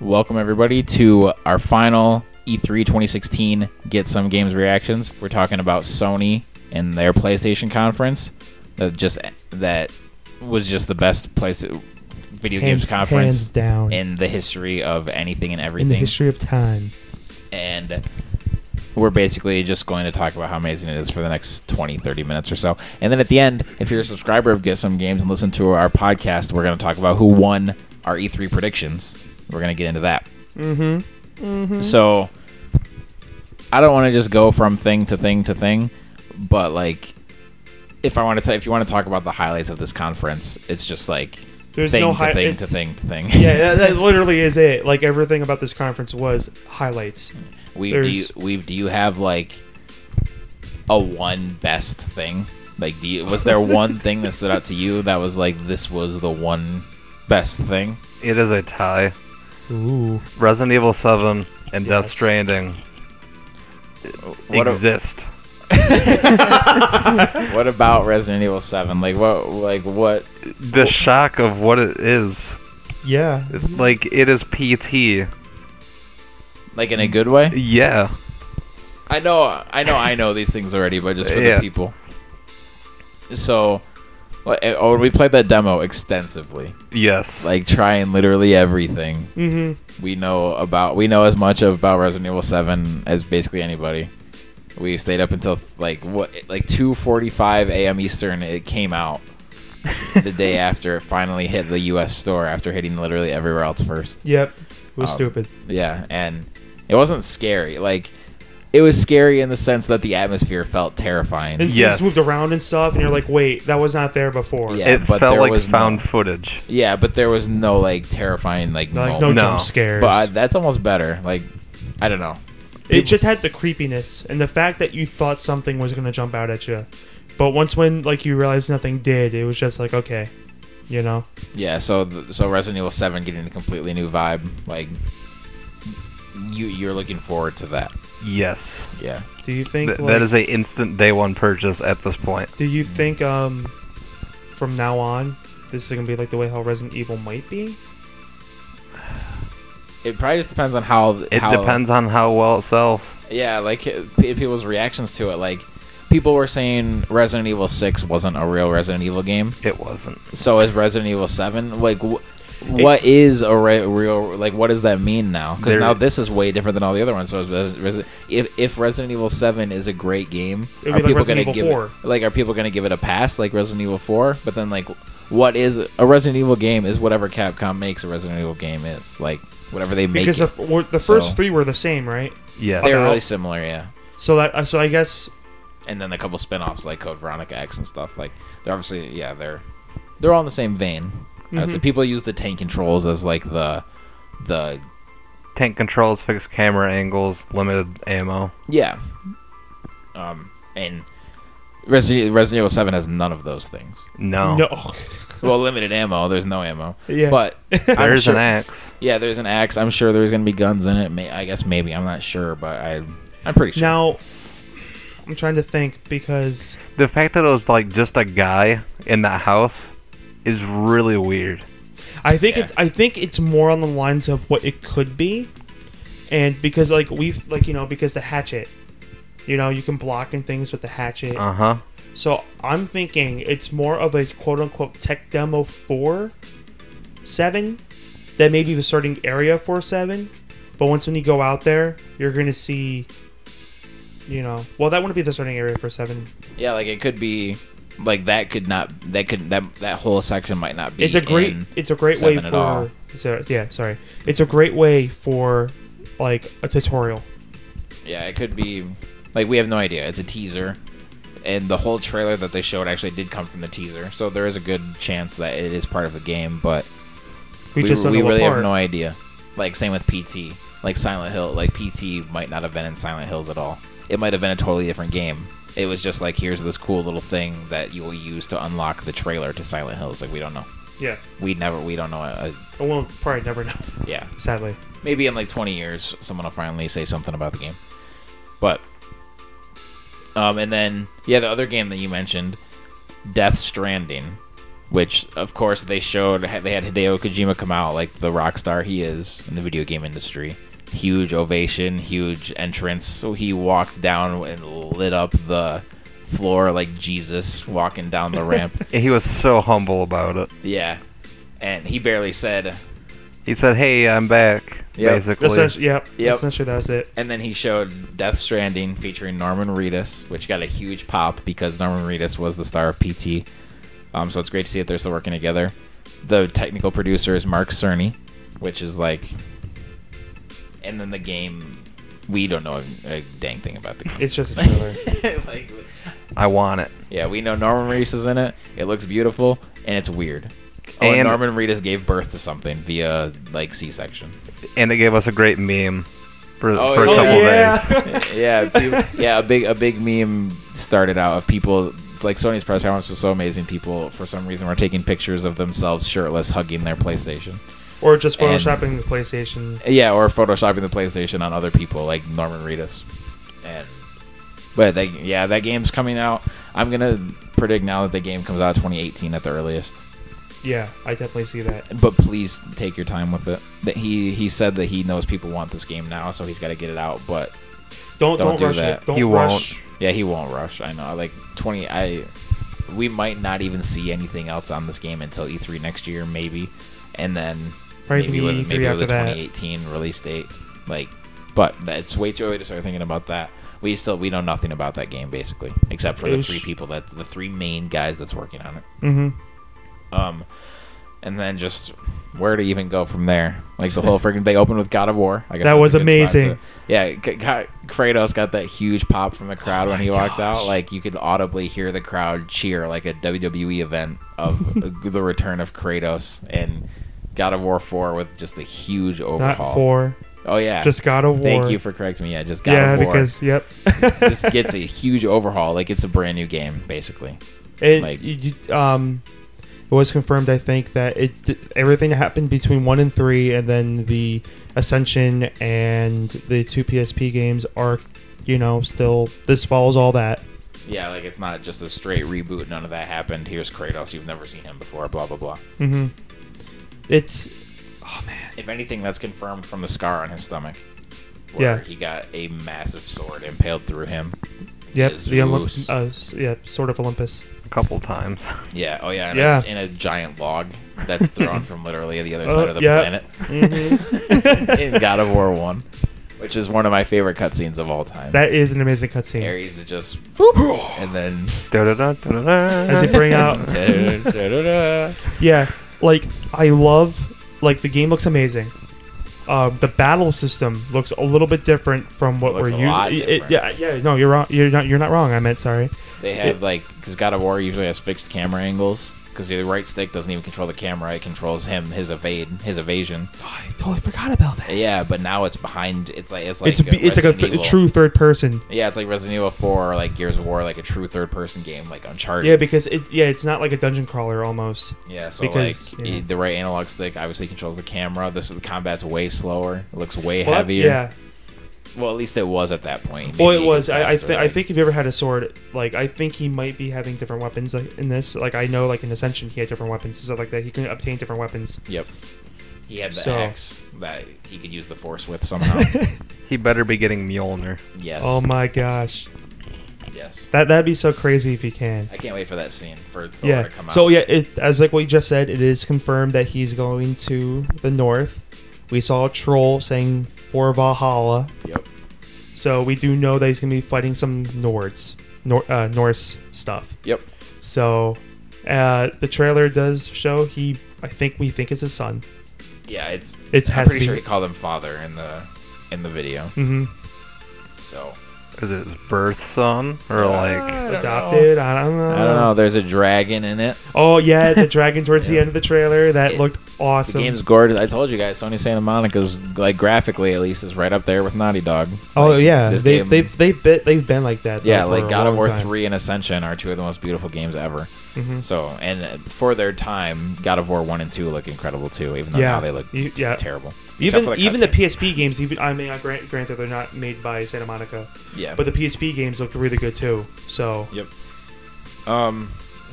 Welcome everybody to our final E3 2016 Get Some Games reactions. We're talking about Sony and their PlayStation conference. That was just the best video games conference hands down in the history of anything and everything. in the history of time. And we're basically just going to talk about how amazing it is for the next 20-30 minutes or so. And then at the end, if you're a subscriber of Get Some Games and listen to our podcast, we're going to talk about who won our E3 predictions. We're going to get into that. So I don't want to just go from thing to thing to thing, but like if you want to talk about the highlights of this conference, it's just like There's thing no to thing to thing to thing. Yeah, that literally is it. Like everything about this conference was highlights. Do you have like a one best thing? Like, was there one thing that stood out to you that was like this was the one best thing? It is a tie. Ooh. Resident Evil 7 and Death Yes. Stranding exist. What about Resident Evil 7? Like what? The shock of what it is. Yeah. It's like it is PT. Like in a good way? Yeah. I know these things already, but just for the people. So, we played that demo extensively. Yes. Like trying literally everything. Mm-hmm. We know as much about Resident Evil 7 as basically anybody. We stayed up until like 2:45 a.m. Eastern. It came out the day after it finally hit the U.S. store after hitting literally everywhere else first. Yep. It was stupid. Yeah, and it wasn't scary. Like, it was scary in the sense that the atmosphere felt terrifying. And Yes. things moved around and stuff, and you're like, wait, that was not there before. Yeah, It but felt there like was found footage. Yeah, but there was no like terrifying like Like, no moment. jump scares. But that's almost better. Like, I don't know. It just had the creepiness and the fact that you thought something was going to jump out at you. But when like you realized nothing did, it was just like, okay, you know? Yeah, so Resident Evil 7 getting a completely new vibe. Like, you're looking forward to that. Yes. Yeah. Do you think That is a instant day one purchase at this point. Do you think from now on this is going to be like the way how Resident Evil might be? It probably just depends on how Depends on how well it sells. Yeah, like people's reactions to it. Like, people were saying Resident Evil 6 wasn't a real Resident Evil game. It wasn't. So is Resident Evil 7? Like, what is a real? Like, what does that mean now? Because now this is way different than all the other ones. So if Resident Evil 7 is a great game, It'd be like Resident Evil 4. Are people going to give it a pass like Resident Evil 4? But then, like, what is a Resident Evil game? Is whatever Capcom makes a Resident Evil game is. Like, whatever they make. Because the first three were the same, right? Yeah. They're really similar, yeah. So I guess. And then a couple spin-offs like Code Veronica X and stuff. Like, they're obviously, yeah, they're all in the same vein. So people use the tank controls as like the Tank controls, fixed camera angles, limited ammo. Yeah. And Resident Evil 7 has none of those things. No. No. Well, limited ammo. There's no ammo. Yeah. But There's an axe. Yeah, there's an axe. I'm sure there's gonna be guns in it. I guess maybe. I'm not sure, but I'm pretty sure. Now, I'm trying to think because The fact that it was like just a guy in that house is really weird. I think it's more on the lines of what it could be, and because because the hatchet, you can block and things with the hatchet. Uh-huh. So I'm thinking it's more of a quote unquote tech demo for 7, that may be the starting area for 7, but when you go out there, you're gonna see, well, that wouldn't be the starting area for 7. Yeah, like it could be. Like that whole section might not be. It's a great way for. It's a great way for like a tutorial. Yeah, it could be. Like, we have no idea. It's a teaser, and the whole trailer that they showed actually did come from the teaser. So there is a good chance that it is part of the game, but we really have no idea. Like, same with PT. Like Silent Hill. Like PT might not have been in Silent Hills at all. It might have been a totally different game. It was just like, here's this cool little thing that you will use to unlock the trailer to Silent Hills. Like, we don't know. Yeah. We don't know. We'll probably never know. Yeah. Sadly. Maybe in like 20 years, someone will finally say something about the game. But, and then, yeah, the other game that you mentioned, Death Stranding. which of course they showed. They had Hideo Kojima come out like the rock star he is in the video game industry. Huge ovation, huge entrance. So he walked down and lit up the floor like Jesus walking down the ramp. He was so humble about it. Yeah, and he barely said. He said, "Hey, I'm back." Yep. Basically. Yep. Yep. Essentially, that was it. And then he showed Death Stranding featuring Norman Reedus, which got a huge pop because Norman Reedus was the star of PT. So it's great to see that they're still working together. The technical producer is Mark Cerny, which is like... And then the game, we don't know a dang thing about the game. It's just a trailer. Like, I want it. yeah, we know Norman Reedus is in it. It looks beautiful, and it's weird. Oh, and And- Norman Reedus gave birth to something via, like, C-section. And it gave us a great meme for a Oh, couple yeah. days. Yeah, a big meme started out of people. It's like Sony's press conference was so amazing. People, for some reason, were taking pictures of themselves shirtless, hugging their PlayStation. Or just And- photoshopping the PlayStation. Yeah, or photoshopping the PlayStation on other people, like Norman Reedus. But that game's coming out. I'm gonna predict now that the game comes out 2018 at the earliest. Yeah, I definitely see that. But please take your time with it. That he said that he knows people want this game now, so he's got to get it out. But Don't do rush that. it. Don't He rush. yeah, he won't rush. I know. Like we might not even see anything else on this game until E3 next year, maybe, and then Probably maybe with E3 after a that. 2018 release date. Like, but it's way too early to start thinking about that. We know nothing about that game basically, except for the Ish. three people that's the three main guys that's working on it. Mm-hmm. And then just where to even go from there? Like the whole freaking they opened with God of War. I guess That that's was a good spot amazing. to- yeah, Kratos got that huge pop from the crowd when he walked gosh. out. Like you could audibly hear the crowd cheer like a WWE event of the return of Kratos, and God of War 4 with just a huge overhaul. Not 4. Oh yeah, Just God of War. Thank you for correcting me. Yeah, just God Yeah, of War. because yep. Just gets a huge overhaul. Like it's a brand new game basically. It, like- it was confirmed, I think, that everything that happened between 1 and 3, and then the Ascension and the 2 PSP games are, still. This follows all that. Yeah, like it's not just a straight reboot. None of that happened. Here's Kratos. You've never seen him before. Blah blah blah. Mm-hmm. It's, oh man. If anything, that's confirmed from the scar on his stomach, where Yeah. he got a massive sword impaled through him. Yep. Zeus. Sword of Olympus. A couple times. Yeah. Oh yeah. Yeah. In a giant log that's thrown from literally the other side of the yeah. planet. Mm-hmm. In God of War 1, which is one of my favorite cutscenes of all time. That is an amazing cutscene. Ares is just, whoop, and then Da-da-da, da-da-da. As they bring out, da-da-da-da-da. yeah, like I love, like the game looks amazing. The battle system looks a little bit different from what Looks we're a lot used. different. Yeah. No, you're wrong. You're not wrong. I meant sorry. They have because God of War usually has fixed camera angles because the right stick doesn't even control the camera; it controls his evasion. Oh, I totally forgot about that. Yeah, but now it's behind. It's like It's like Resident a Evil. true third person. Yeah, it's like Resident Evil 4 or like Gears of War, like a true third person game, like Uncharted. Yeah, because it's not like a dungeon crawler almost. Yeah, so because, like yeah. the right analog stick obviously controls the camera. The combat's way slower. It looks way Well, heavier. Yeah. Well, at least it was at that point. Well, Maybe it was. even I faster, think if you ever had a sword, like I think he might be having different weapons like, in this. Like I know, like in Ascension, he had different weapons and stuff like that. He can obtain different weapons. Yep. He had the So- axe that he could use the Force with somehow. He better be getting Mjolnir. Yes. Oh my gosh, Yes. that'd be so crazy if he can. I can't wait for that scene for Thor Yeah. to come out. So yeah, as like what you just said, it is confirmed that he's going to the north. We saw a troll saying for Valhalla, Yep. so we do know that he's gonna be fighting some Norse stuff. Yep. So the trailer does show we think it's his son. Yeah, It I'm has to pretty be. sure he called him father in the video. Mm-hmm. So Is it his birth son? Or like... I don't Adopted. I don't know. I don't know. There's a dragon in it. Oh yeah, the dragon towards the Yeah. end of the trailer that It- looked awesome. The game's gorgeous. I told you guys, Sony Santa Monica's like graphically at least is right up there with Naughty Dog. Oh Like, yeah, this they've game- they've been like that. yeah, though, like for a God of long War time. 3 and Ascension are two of the most beautiful games ever. Mm-hmm. So, and for their time, God of War 1 and 2 look incredible too, even though Yeah. now they look Yeah. terrible. Except for Even the cutscene. PSP games, granted they're not made by Santa Monica, Yeah. but the PSP games look really good too. So Yep.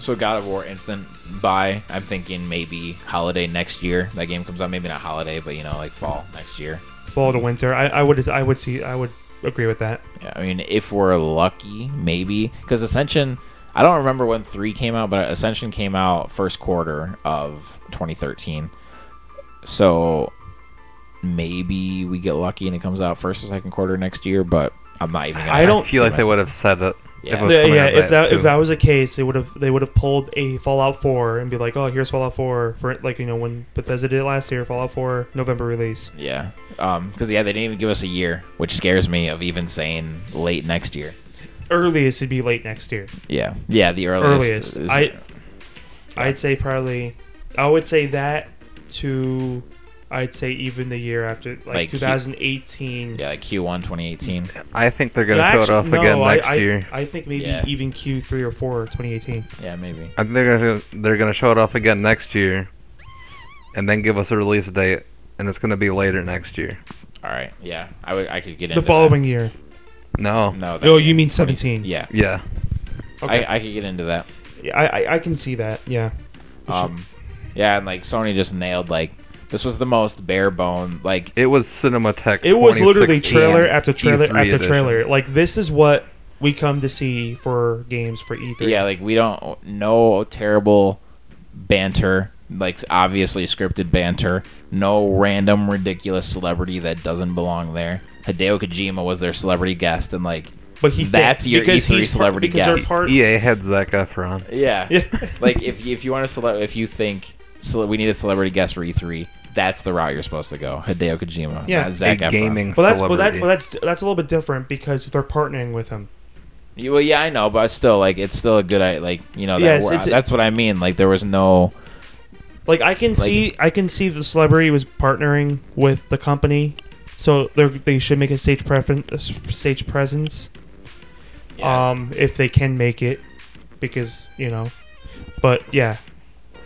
So God of War instant buy. I'm thinking maybe holiday next year. That game comes out. Maybe not holiday, but like fall next year. Fall to winter. I would agree with that. Yeah, I mean, if we're lucky, maybe because Ascension. I don't remember when 3 came out, but Ascension came out first quarter of 2013. So maybe we get lucky and it comes out first or second quarter next year. But I'm not even. I feel like they would have said it. Yeah, if that was the case, they would have pulled a Fallout 4 and be like, oh, here's Fallout 4 for when Bethesda did it last year, Fallout 4 November release. Yeah, because they didn't even give us a year, which scares me of even saying late next year. Earliest would be late next year. Yeah, the earliest. I'd say probably. I would say that to. I'd say even the year after, like 2018. Yeah, like Q1 2018. I think they're going to show it off again next year. I think maybe even Q3 or 4 2018. Yeah, maybe. I think they're going to show it off again next year, and then give us a release date, and it's going to be later next year. All right. Yeah, I could get into the following year. No. Oh, you mean 17? Yeah. Yeah. Okay. I could get into that. Yeah, I can see that. Yeah. Yeah, and like Sony just nailed this was the most bare bone it was Cinematech. It was literally trailer after trailer E3 after edition. trailer. Like this is what we come to see for games for E3. Yeah, we don't no terrible banter, obviously scripted banter, no random ridiculous celebrity that doesn't belong there. Hideo Kojima was their celebrity guest, and but that's your E3 celebrity guest. EA had Zac Efron. Yeah. If you want to if you think we need a celebrity guest for E3, that's the route you're supposed to go. Hideo Kojima. Yeah, Zac Efron. Gaming celebrity. That's a little bit different because they're partnering with him. Well, yeah, I know, but still, it's still a good, that's what I mean. There was no, I can see the celebrity was partnering with the company, so they should make a stage presence. Yeah. If they can make it, because but yeah.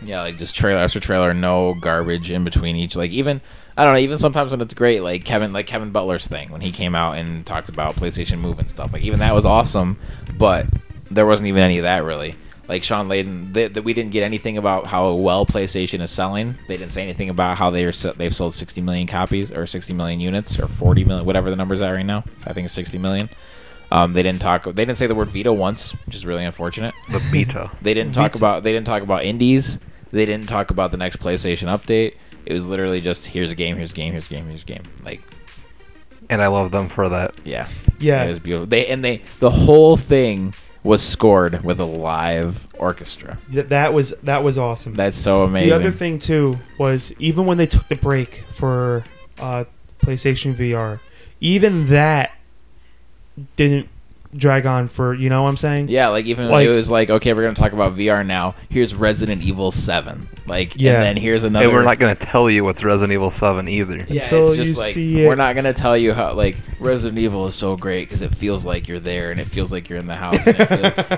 Yeah, just trailer after trailer, no garbage in between each. Even I don't know. Even sometimes when it's great, Kevin Butler's thing when he came out and talked about PlayStation Move and stuff. Even that was awesome, but there wasn't even any of that really. Sean Layden, we didn't get anything about how well PlayStation is selling. They didn't say anything about how they've sold 60 million copies or 60 million units or 40 million, whatever the numbers are right now. I think it's 60 million. They didn't say the word Vita once, which is really unfortunate. The Vita. They didn't talk about indies. They didn't talk about the next PlayStation update. It was literally just here's a game, here's a game, here's a game, here's a game. And I love them for that. Yeah. It was beautiful. The whole thing was scored with a live orchestra. That was awesome. That's so amazing. The other thing too was even when they took the break for PlayStation VR, even that didn't drag on for, you know what I'm saying? Yeah, even it was okay, we're going to talk about VR now. Here's Resident Evil 7. And then here's another. And we're not going to tell you what's Resident Evil 7 either. Yeah, until it's just you see it. We're not going to tell you how Resident Evil is so great because it feels like you're there and it feels like you're in the house. And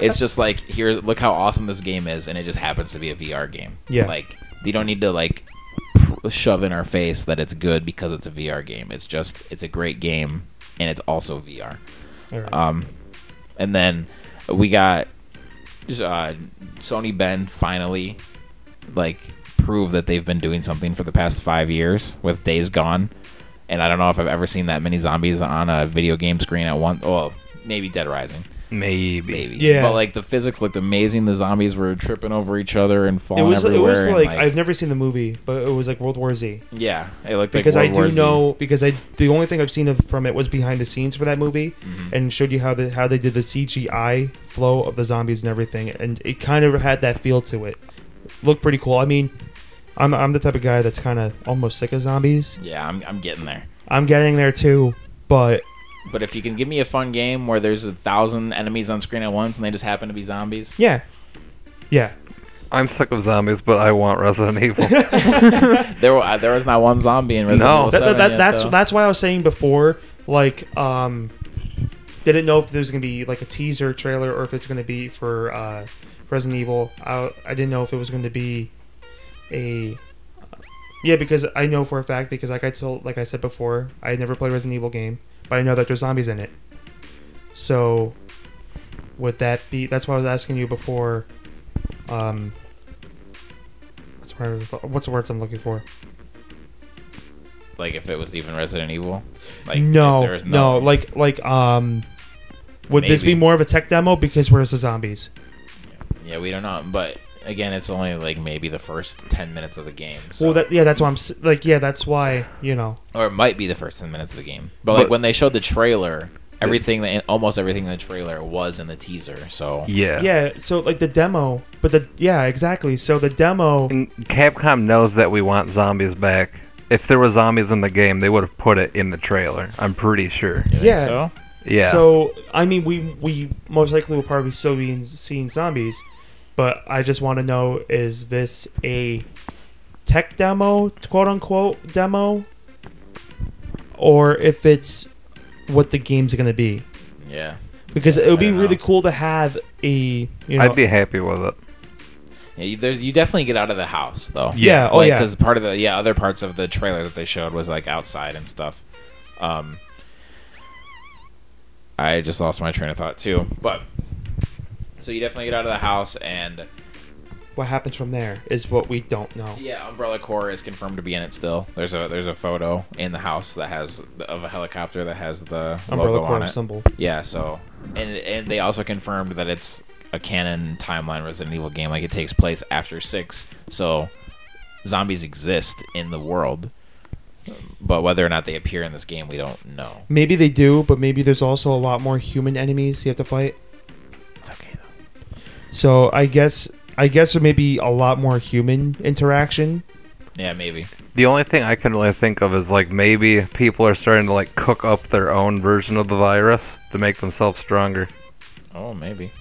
it's just here, look how awesome this game is, and it just happens to be a VR game. Yeah. You don't need to shove in our face that it's good because it's a VR game. It's a great game, and it's also VR. Right. And then we got Sony Bend finally prove that they've been doing something for the past 5 years with Days Gone. And I don't know if I've ever seen that many zombies on a video game screen at once. Well, maybe Dead Rising. Maybe. Yeah. But the physics looked amazing. The zombies were tripping over each other and falling everywhere. It was I've never seen the movie, but it was World War Z. Yeah, it looked because like World War Z. Because the only thing I've seen from it was behind the scenes for that movie, and showed you how they did the CGI flow of the zombies and everything, and it kind of had that feel to it. Looked pretty cool. I mean, I'm the type of guy that's kind of almost sick of zombies. Yeah, I'm getting there. I'm getting there too, but if you can give me a fun game where there's 1,000 enemies on screen at once and they just happen to be zombies. Yeah. I'm sick of zombies, but I want Resident Evil. There was not one zombie in Resident Evil 7 that's why I was saying before, didn't know if there's going to be a teaser trailer or if it's going to be for Resident Evil. I didn't know if it was going to be because I know for a fact, because like I said before, I had never played a Resident Evil game, but I know that there's zombies in it. So would that be, that's why I was asking you before, what's the words I'm looking for? Like if it was even Resident Evil. Like No, if there was no, would this be Maybe. more of a tech demo? Because where's the zombies? Yeah, we don't know. But again, it's only like maybe the first 10 minutes of the game. So. Well, that's why that's why Or it might be the first 10 minutes of the game. But like when they showed the trailer, almost everything in the trailer was in the teaser. So yeah. So like the demo, exactly. So the demo. And Capcom knows that we want zombies back. If there were zombies in the game, they would have put it in the trailer. I'm pretty sure. You think Yeah. So Yeah. So I mean, we most likely will probably still be seeing zombies, but I just want to know: is this a tech demo, quote unquote demo, or if it's what the game's gonna be? yeah. Because Yeah, it would I be don't really know. cool to have a. I'd be happy with it. Yeah, you definitely get out of the house though. Yeah. Oh yeah. Because part of the other parts of the trailer that they showed was like outside and stuff. I just lost my train of thought too. But so you definitely get out of the house, and What happens from there is what we don't know. yeah, Umbrella Corps is confirmed to be in it still. There's a photo in the house that has of a helicopter that has the Umbrella logo on Corps it. symbol. Yeah, so and they also confirmed that it's a canon timeline Resident Evil game, like it takes place after 6. So zombies exist in the world, but whether or not they appear in this game, we don't know. Maybe they do, but maybe there's also a lot more human enemies you have to fight. It's okay though. So I guess there may be a lot more human interaction. Yeah, maybe. The only thing I can really think of is like maybe people are starting to like cook up their own version of the virus to make themselves stronger, Oh, maybe.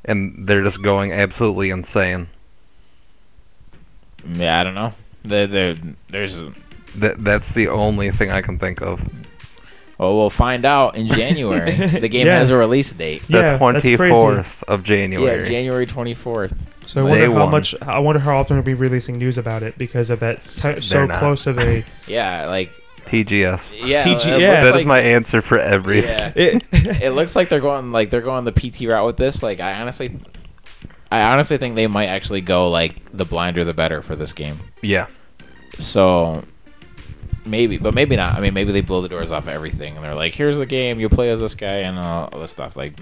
and they're just going absolutely insane. Yeah, I don't know. There's. That's the only thing I can think of. Well, we'll find out in January. The game Yeah. has a release date. The Yeah, that's crazy. 24th of January. Yeah, January 24th. So I wonder Day 1. I wonder how often we'll be releasing news about it because of that so They're not. close of a. Yeah, like TGS. yeah. TG it yeah. looks That is like- my answer for everything. Yeah. It, It looks like they're going the PT route with this. Like I honestly think they might actually go like the blinder the better for this game. Yeah. So maybe, but maybe not. I mean, maybe they blow the doors off everything and they're like, "Here's the game. You play as this guy and all this stuff." Like,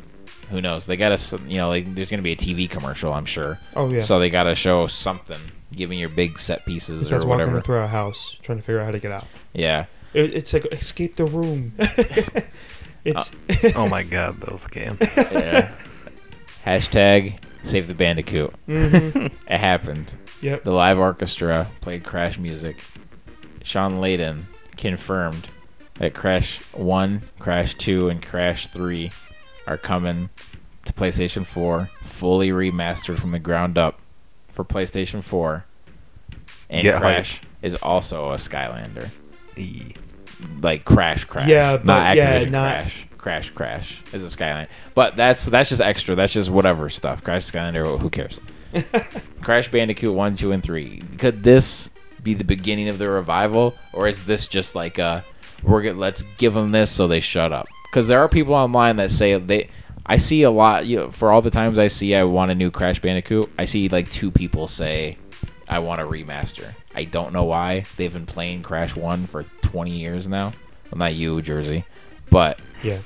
who knows? They got to, like there's gonna be a TV commercial, I'm sure. oh yeah. So they got to show something, giving your big set pieces Besides or walking whatever. through a house trying to figure out how to get out. Yeah. It's like escape the room. It's Oh my god, those games. Yeah. Hashtag save the Bandicoot. Mhm. It happened. Yep. The live orchestra played Crash music. Sean Layden confirmed that Crash 1, Crash 2, and Crash 3 are coming to PlayStation 4, fully remastered from the ground up for PlayStation 4. And Get Crash is also a Skylander. E. Like Crash. Yeah, but not yeah, Activision not- Crash is a Skylander. But that's just extra. That's just whatever stuff. Crash Skylander, who cares? Crash Bandicoot 1, 2, and 3. Could this be the beginning of the revival, or is this just like let's give them this so they shut up? Because there are people online that say I see a lot. For all the times I see I want a new Crash Bandicoot, I see like 2 people say I want a remaster. I don't know why. They've been playing Crash 1 for 20 years now. Well, not you, Jersey, but Yeah.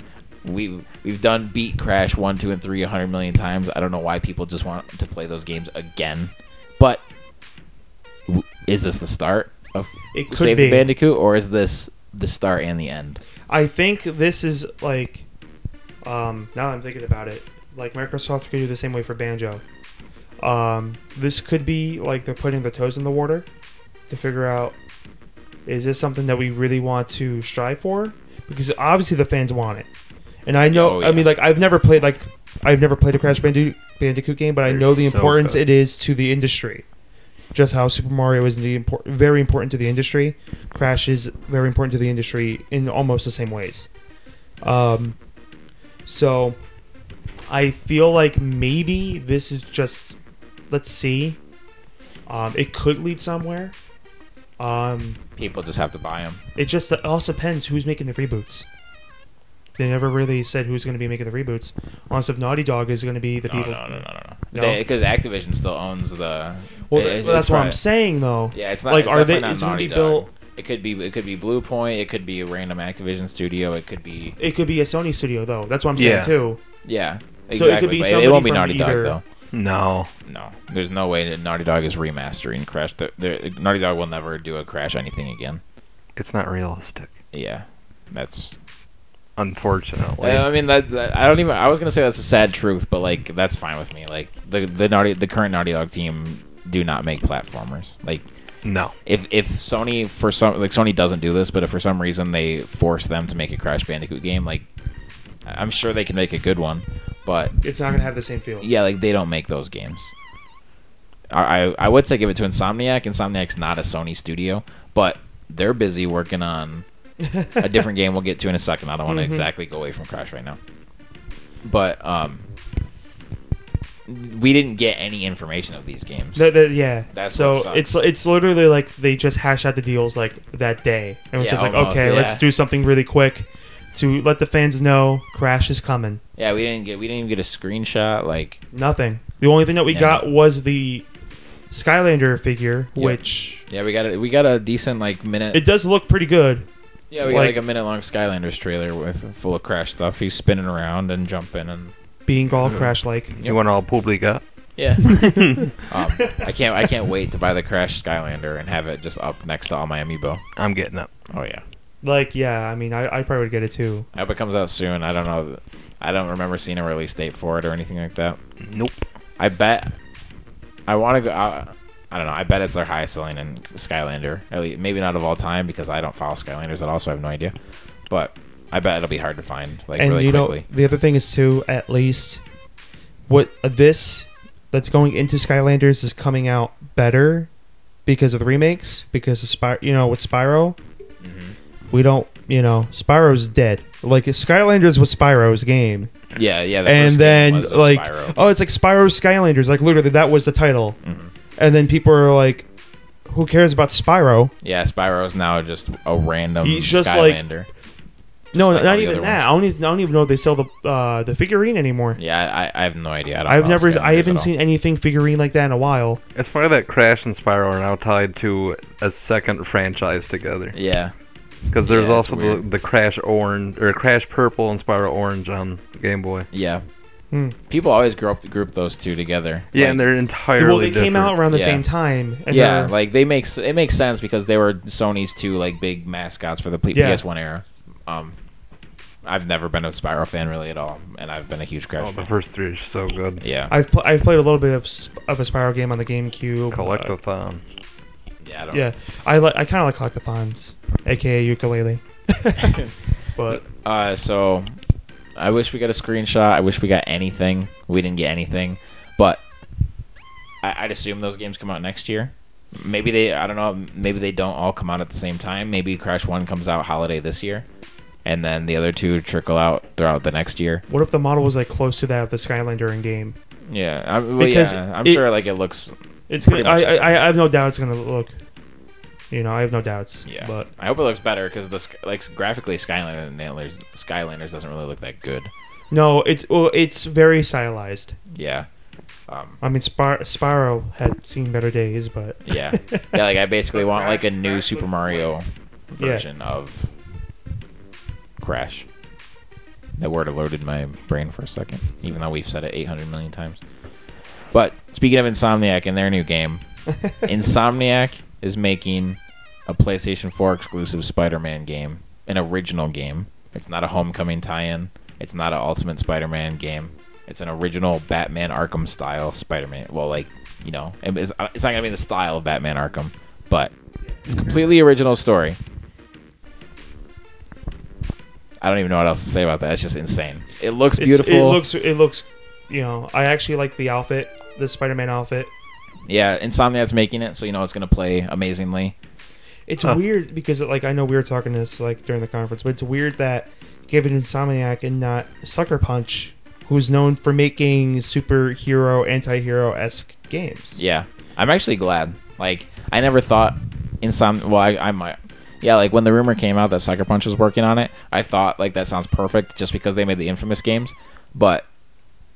we've done beat Crash 1, 2, and 3 100 million times. I don't know why people just want to play those games again. But is this the start of It could Save be. the Bandicoot, or is this the start and the end? I think this is like, now I'm thinking about it, like Microsoft could do the same way for Banjo. This could be like they're putting their toes in the water to figure out, is this something that we really want to strive for? Because obviously the fans want it, and I know. Oh, yeah. I mean, like I've never played a Crash Bandicoot game, but I They're know the so importance good. it is to the industry. Just how Super Mario is very important to the industry, Crash is very important to the industry in almost the same ways. So I feel like maybe this is just, let's see. It could lead somewhere. People just have to buy them. It also depends who's making the reboots. They never really said who's going to be making the reboots, unless if Naughty Dog is going to be the people. No. No? Because Activision still owns the. Well, it's that's what I'm probably- saying, though. Yeah, it's not. Like, It's are they? definitely not Is it gonna Naughty be Dog. built? It could be Blue Point. It could be a random Activision studio. It could be. It could be a Sony studio, though. That's what I'm saying Yeah. too. Yeah. Exactly. So it could be but somebody it won't be from Naughty either- Dog though. No. No, there's no way that Naughty Dog is remastering Crash. Naughty Dog will never do a Crash anything again. It's not realistic. Yeah, that's. Unfortunately. I mean, that I don't even. I was gonna say that's a sad truth, but like that's fine with me. Like the current Naughty Dog team do not make platformers. Like No. if Sony Sony doesn't do this, but if for some reason they force them to make a Crash Bandicoot game, like I'm sure they can make a good one, but It's not gonna have the same feel. yeah, like they don't make those games. I would say give it to Insomniac. Insomniac's not a Sony studio, but they're busy working on a different game we'll get to in a second. I don't want to exactly go away from Crash right now. But we didn't get any information of these games. Yeah. That's so what sucks. it's literally like they just hashed out the deals like that day, and it was Yeah, just like, almost, okay, yeah. let's do something really quick to let the fans know Crash is coming. Yeah, we didn't even get a screenshot. Like Nothing. The only thing that we got was the Skylander figure, Yep. which yeah, we got a decent like minute. it does look pretty good. Yeah, we got like a minute-long Skylanders trailer with full of Crash stuff. He's spinning around and jumping and Being all Crash-like. You want all publica? yeah. I can't wait to buy the Crash Skylander and have it just up next to all my amiibo. I'm getting it. Oh yeah. Like, yeah, I mean, I probably would get it too. I hope it comes out soon. I don't know. I don't remember seeing a release date for it or anything like that. Nope. I bet. I want to go. I don't know. I bet it's their highest selling in Skylander. At least, maybe not of all time because I don't follow Skylanders at all, so I have no idea. But I bet it'll be hard to find like And really you quickly. know, the other thing is too, at least what this that's going into Skylanders is coming out better because of the remakes, because of with Spyro. We don't, Spyro's dead. Like Skylanders was Spyro's game. Yeah. The And first game then was like, Spyro. oh, it's like Spyro's Skylanders. Like literally, that was the title. And then people are like, who cares about Spyro? Yeah, Spyro's now just a random He's just like- Skylander. No, like all not the even other that. I don't even know if they sell the figurine anymore. Yeah, I have no idea. I I haven't seen anything figurine like that in a while. It's funny that Crash and Spyro are now tied to a second franchise together. Yeah. Because there's Yeah, it's also weird. the Crash Orange or Crash Purple and Spyro Orange on Game Boy. Yeah. People always group those two together. Yeah, Like, and they're entirely Well, they different. came out around the Yeah. same time. And yeah, they're- like it makes sense because they were Sony's two like big mascots for the Yeah. PS1 era. I've never been a Spyro fan really at all, and I've been a huge Crash Oh, the fan. first three are so good. Yeah, I've played a little bit of a Spyro game on the GameCube. Collectathon. yeah, I don't Yeah, I kind of like collectathons, aka ukulele. But So, I wish we got a screenshot. I wish we got anything. We didn't get anything, but I'd assume those games come out next year. Maybe I don't know. Maybe they don't all come out at the same time. Maybe Crash 1 comes out holiday this year, and then the other two trickle out throughout the next year. what if the model was like close to that of the Skylander in game? Yeah, Because I'm it- sure like it looks. It's Pretty gonna. much the same. I have no doubt it's gonna look. I have no doubts. Yeah, But I hope it looks better because graphically Skylanders doesn't really look that good. no, it's very stylized. Yeah, I mean, Spyro had seen better days, but yeah. Like I basically want like a new Super Mario version of Crash. That word alerted my brain for a second, even though we've said it 800 million times. But speaking of Insomniac and their new game, Insomniac is making a PlayStation 4 exclusive Spider-Man game, an original game. It's not a Homecoming tie-in. It's not an Ultimate Spider-Man game. It's an original Batman Arkham style Spider-Man. Well, it's not going to be the style of Batman Arkham, but it's a completely original story. I don't even know what else to say about that. It's just insane. It looks beautiful. It looks. I actually like the outfit, the Spider-Man outfit. Yeah, Insomniac's making it, so it's going to play amazingly. It's weird because I know we were talking this during the conference, but it's weird that given Insomniac and not Sucker Punch, who's known for making superhero, anti-hero-esque games. Yeah, I'm actually glad. Like, I never thought I might. Yeah, like when the rumor came out that Sucker Punch was working on it, I thought that sounds perfect just because they made the Infamous games. But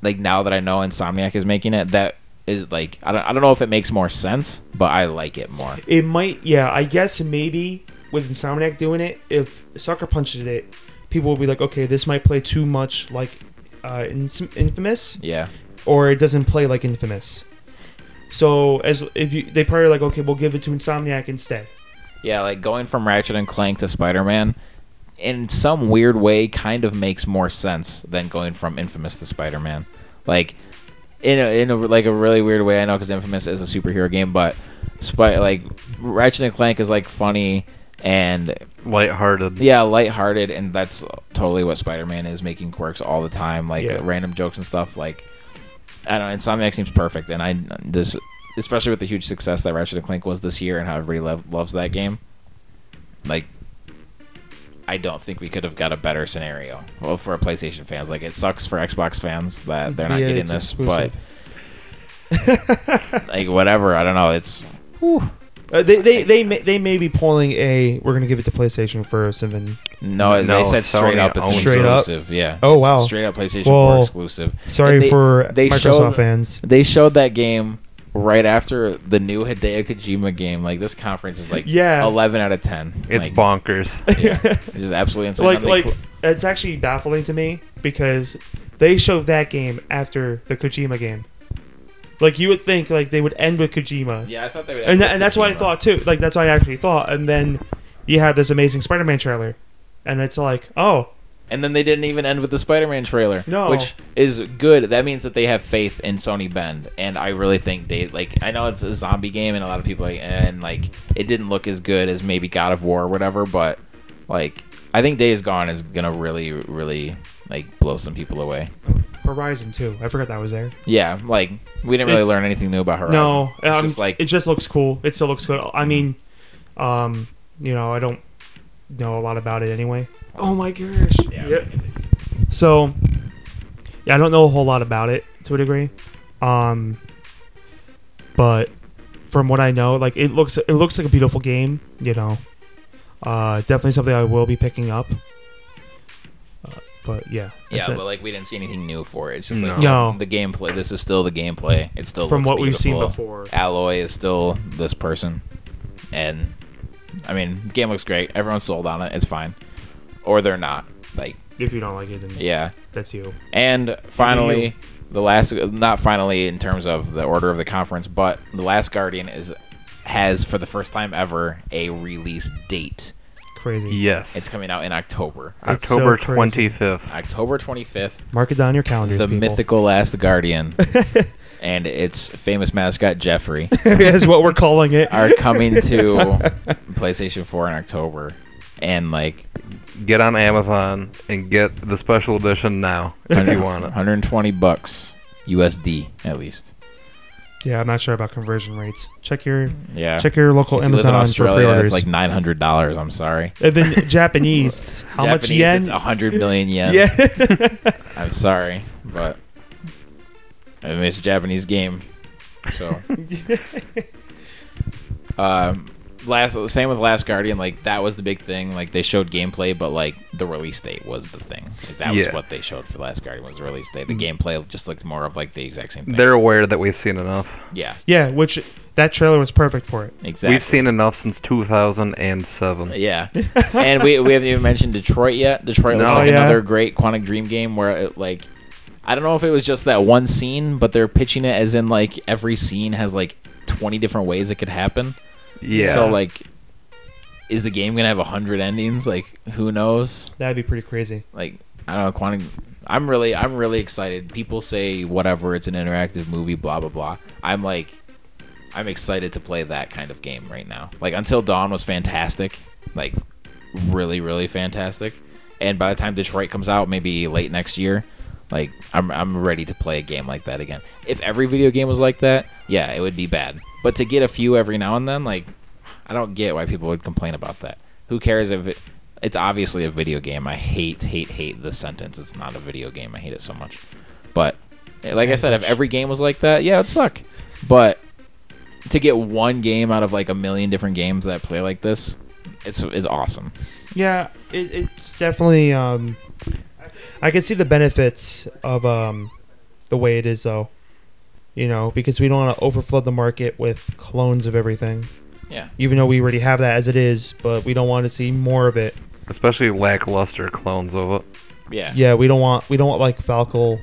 like now that I know Insomniac is making it, that is like I don't know if it makes more sense, but I like it more. It might, yeah. I guess maybe with Insomniac doing it, if Sucker Punch did it, people will be like, okay, this might play too much like Infamous, Yeah. or it doesn't play like Infamous. So they probably like, okay, we'll give it to Insomniac instead. Yeah, like going from Ratchet and Clank to Spider-Man, in some weird way, kind of makes more sense than going from Infamous to Spider-Man. Like, in a like a really weird way, I know, because Infamous is a superhero game, but like Ratchet and Clank is like funny and lighthearted. Yeah, lighthearted, and that's totally what Spider-Man is, making quirks all the time, like random jokes and stuff. Like, I don't know, Insomniac seems perfect, and I just, especially with the huge success that Ratchet and Clank was this year and how everybody loves that game, like, I don't think we could have got a better scenario. Well, for PlayStation fans, like, it sucks for Xbox fans that they're not getting this, exclusive. but like, whatever. I don't know. It's whew. They may be pulling we're gonna give it to PlayStation first, and then no, they said straight Sony up it's straight exclusive. Yeah. Oh, It's wow. straight up PlayStation 4 exclusive. Sorry for they Microsoft fans. They showed that game right after the new Hideo Kojima game. Like, this conference is like 11 out of 10. It's like, bonkers. Yeah, it's just absolutely insane. Like it's actually baffling to me because they showed that game after the Kojima game. Like, you would think like they would end with Kojima. Yeah, I thought they would. And that's what I thought too. Like, that's what I actually thought. And then you had this amazing Spider-Man trailer, and it's like, oh. And then they didn't even end with the Spider-Man trailer, No. which is good. That means that they have faith in Sony Bend, and I really think they like. I know it's a zombie game, and a lot of people and like it didn't look as good as maybe God of War or whatever, but like I think Days Gone is gonna really, really like blow some people away. Horizon 2. I forgot that was there. Yeah, like we didn't really learn anything new about Horizon. No, it's just like it just looks cool. It still looks good. I mean, you know, I don't know a lot about it anyway. Oh my gosh. Yeah. Yep. So, yeah, I don't know a whole lot about it to a degree. But from what I know, like it looks like a beautiful game, you know. Definitely something I will be picking up. But yeah. Yeah, but like we didn't see anything new for it. It's just like No. the gameplay. This is still the gameplay. It still From looks what we've seen beautiful. before. Alloy is still this person, and I mean, the game looks great. Everyone's sold on it. It's fine, or they're not. Like, If you don't like it, then yeah. that's you. And finally, the last, not finally in terms of the order of the conference, but The Last Guardian has for the first time ever a release date. Crazy. Yes. It's coming out in October. It's October so crazy. 25th. October 25th. Mark it down your calendars, The people. mythical Last Guardian and its famous mascot Jeffrey is what we're calling it. are coming to PlayStation 4 in October. And like Get on Amazon and get the special edition now if you want it. $120 USD at least. Yeah, I'm not sure about conversion rates. Check your Yeah. local If you live in Amazon for Australia, pre-orders. it's like $900. I'm sorry. And then Japanese, how much Japanese, yen? it's 100 million yen. Yeah. I'm sorry, but I mean, it's a Japanese game, so. Same with Last Guardian. Like, that was the big thing. Like, they showed gameplay, but like the release date was the thing. Like, that was what they showed for Last Guardian, was the release date. The gameplay just looked more of like the exact same thing. They're aware that we've seen enough. Yeah, Yeah, which that trailer was perfect for it. exactly. We've seen enough since 2007. Yeah, and we haven't even mentioned Detroit yet. Detroit looks No. like Oh, yeah. another great Quantic Dream game where it, like, I don't know if it was just that one scene, but they're pitching it as in like every scene has like 20 different ways it could happen. Yeah. So like, is the game gonna have 100 endings? Like, who knows? That'd be pretty crazy. Like, I don't know. Quantic. I'm really excited. People say whatever, it's an interactive movie, blah blah blah. I'm excited to play that kind of game right now. Like, Until Dawn was fantastic, like really, really fantastic. And by the time Detroit comes out, maybe late next year, like I'm ready to play a game like that again. If every video game was like that, yeah, it would be bad. But to get a few every now and then, like, I don't get why people would complain about that. Who cares if it's obviously a video game. I hate this sentence. It's not a video game. I hate it so much. But like I said, if every game was like that, yeah, it'd suck. But to get one game out of like a million different games that play like this, it's awesome. Yeah, it's definitely. I can see the benefits of the way it is, though. You know, because we don't want to overflood the market with clones of everything. Yeah. Even though we already have that as it is, but we don't want to see more of it. Especially lackluster clones of it. Yeah. Yeah, we don't want like Falco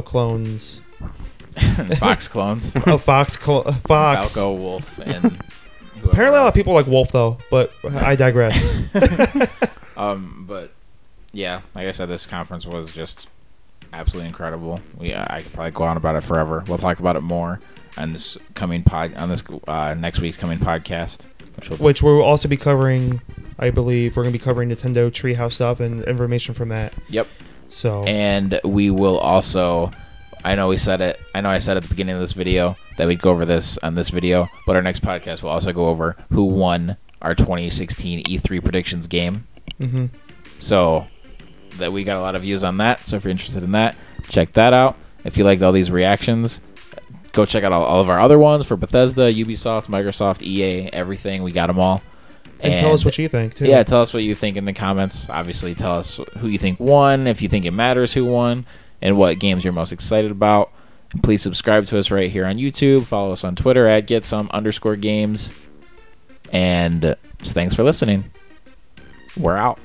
clones. Fox clones. Fox. Falco, Wolf, and whoever Apparently, a lot of else. people like Wolf, though. But I digress. But yeah, like I said, this conference was just absolutely incredible. I could probably go on about it forever. We'll talk about it more on this next week's coming podcast, Which we'll also be covering. I believe we're going to be covering Nintendo Treehouse stuff and information from that. Yep. So. And we will also. I know I said at the beginning of this video that we'd go over this on this video, but our next podcast will also go over who won our 2016 E3 predictions game. Mm-hmm. So that we got a lot of views on that. So if you're interested in that, check that out. If you liked all these reactions, go check out all of our other ones for Bethesda, Ubisoft, Microsoft, EA, everything. We got them all. And tell us what you think, too. Yeah, tell us what you think in the comments. Obviously, tell us who you think won, if you think it matters who won, and what games you're most excited about. And please subscribe to us right here on YouTube. Follow us on Twitter at @GetSome_games. And thanks for listening. We're out.